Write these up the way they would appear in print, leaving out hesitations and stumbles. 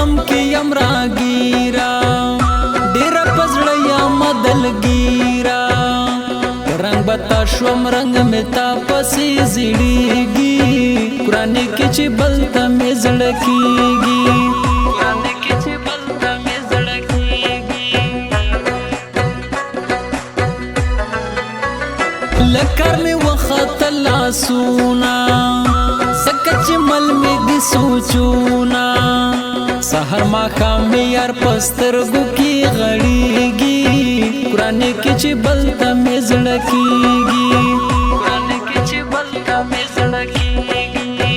غم کې یم راګیرا ډېر پزړه یم دلګیرا رنگ بتا شوم رنگ مې تا پسې زړیږي قرآن کې چې بل ته مې زړه کېږي قرآن کې چې بل ته مې زړه کېږي لکر مې وختل لاسونه ځکه چې مل مې دي سوچونه سحر ماښام مې یار په سترګو کې غړېږي قرآن کې چې بل ته مې زړه کېږي قرآن کې چې بل ته مې زړه کېږي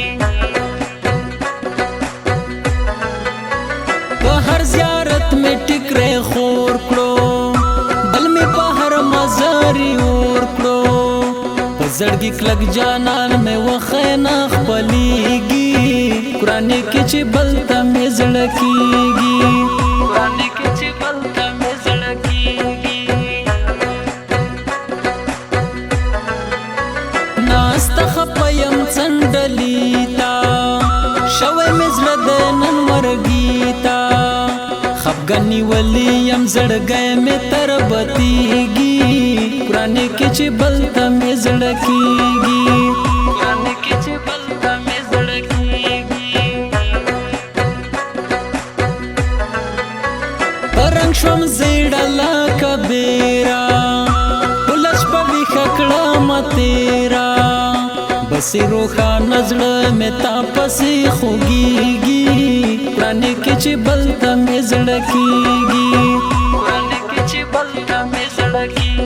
په هر زیارت مې ټکرې خور کړو بل مې په هر مزاري اور کړو په زړګي کلک جانان مې وخی نه خپلېږي قرآن کې چې بل ته مې زړه کېږي قرآن کې چې بل ته مې زړه کېږي ناسته خفه یم څنډلي تا شوی مې زړه دی نن مرګي تا خفګان نیولی یم زړګی مې تربتېږي قرآن کې چې بل ته مې زړه کېږي قرآن کې چې بل ته مې زړه کېږي رنګ شوم زیړه لکه بیره ټوله شپه ویښه کړم تېره بسې روښانه زړه مې تا پسې خوږېږي قرآن کې چې بل ته مې زړه کېږي قرآن کې چې بل ته مې زړه کېږي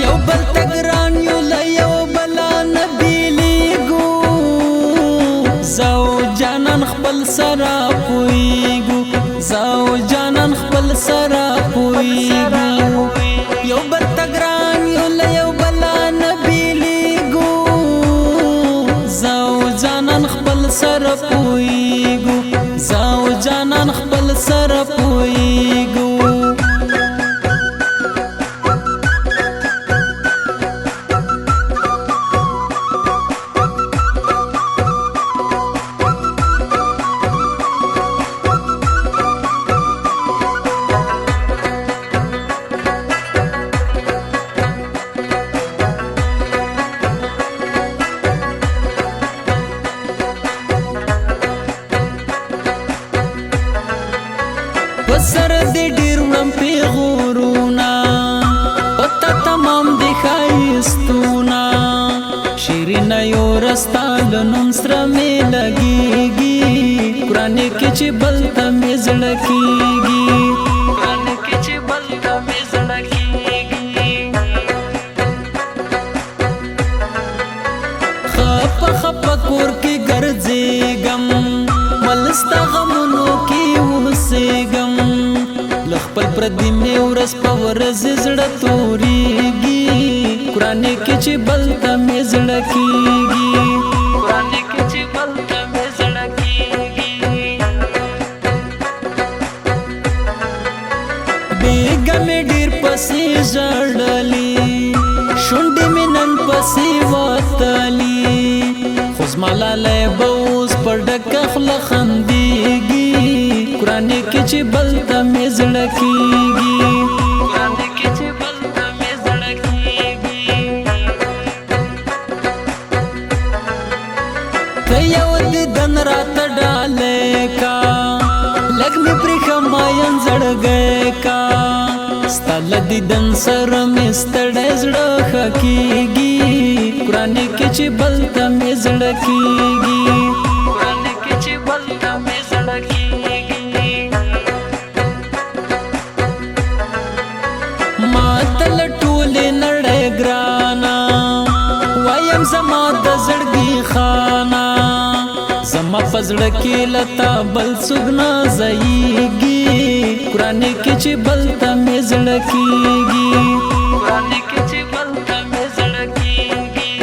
یو بل ته ګران یو له یو بله نه بېلېږو زه او جانان خپل سره پوهېږو زه او جانان خپل سره پوهېږو یو بل ته ګران یو له یو بله نه بېلېږو زه او جانان خپل سره پوهېږو زه او جانان خپل سره پوهېږو بسر دې ډېر وړم پیغورونه پته تمام دې ښایستونه شیرینه یو رستا له نوم سره مې لګېږي قرآن کې چې بل ته مې زړه کېږي قرآن کې چې بل ته مې زړه کېږي خپه خپه کور کې ګرځېږم ملسته غمونو کې اوسېږم له خپل پردي مې ورځ په ورځ زړه تورېږي قرآن کې چې بل ته مې زړه کېږي قرآن کې چې بل ته مې زړه کېږي بېګه مې ډېر پسې ژړلي شونډې مې نن پسې وتلي خو زما لالی به اوس په ډکه خوله خندېږي قرآن کې چې بل ته مې زړه کېږي قرآن کې چې بل ته مې زړه کېږي ته یو دیدن راته ډالۍ کا لږ مې پرېښمه یم زړګی کا ستا له دیدن سره مې ستړی زړه ښه کېږي قرآن کې چې بل ته مې زړه کېږي قرآن کې چې بل ته مې زړه کېږي ما ته له ټولې نړۍ ګرانه وایم زما د زړګي خانه زما په زړه کې له تا بل څوک نه ځایږي قرآن کې چې بل ته مې زړه کېږي قرآن کې چې بل ته مې زړه کېږي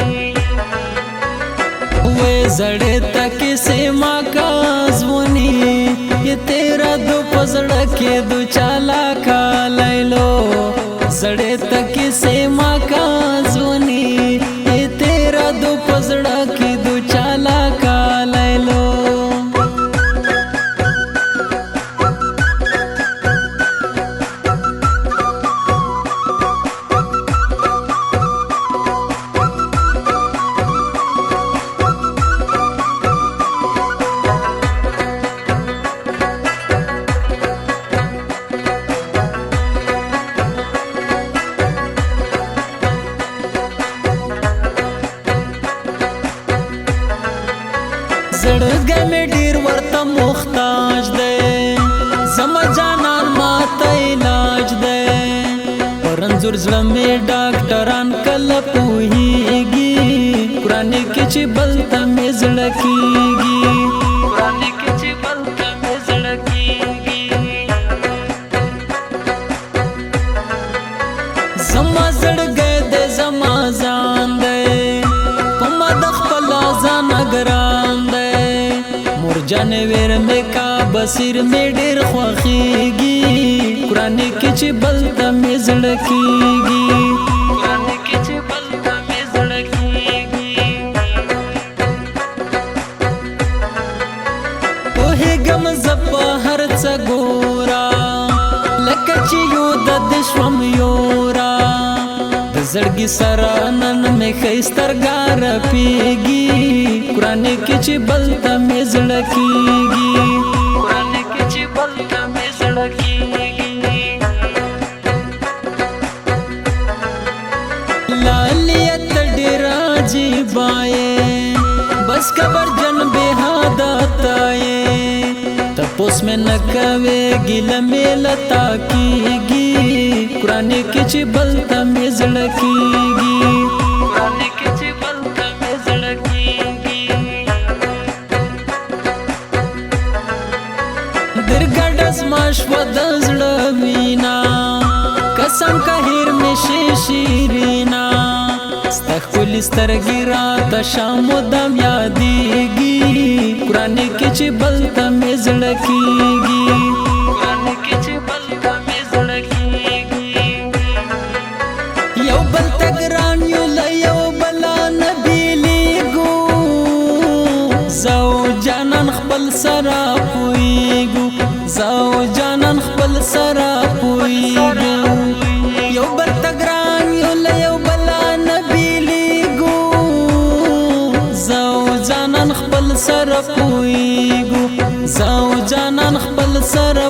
وې زړې ته کیسې ما کا ځواني ये तेरा दो पजड़ा के दो चाला का लैलो सड़े तक से माँ का ज़ुनी ये तेरा दो पजड़ा के दो चाला का लैलो। زړګی مې ډېر ورته محتاج دی زما جانان ماته علاج دی پر انځور زړه مې ډاکټران کله پوهېږي قرآن کې چې بل ته مې زړه کېږي قرآن کې چې بل ته مې زړه کېږي زما زړګی دی زما ځان دی په ما د خپله ځانه ګران دی مور جانې ویر مې کا بصیر مې ډېر خوښېږي قرآن کې چې بل ته مې زړه کېږي قرآن کې چې بل ته مې زړه کېږي پوهېږم زه په هر څه ګورا لکه چې یو د دې شوم یورا د زړګي سره نن مې ښه سترګه رپېږي قرآن کې چې بل ته مې زړه کېږي قرآن کې چې بل ته مې زړه کېږي लालिया ډېره عجیبه یې بس قبر جن بې حادته یې تپوس مې نه کوې ګیله مې له تا کېږي قرآن کې چې بل ته مې زړه کېږي قرآن کې چې بل ته مې زړه کېږي درګډه زما شوه د زړه وینا قسم که هیر مې شي شیرینا ستا ښکلي سترګې راته شام مدام یادېږي قرآن کې چې بل ته مې زړه کېږي قرآن کې چې بل ته مې زړه کېږي یو بل ته ګران یو له یو بله نه بېلېږو زه او جانان خپل سره پوهېږو زه او جانان خپل سره پوهېږو یو بل ته ګران یو له یو بله نه بېلېږو زه او جانان خپل سره پوهېږو زه او جانان خپل سره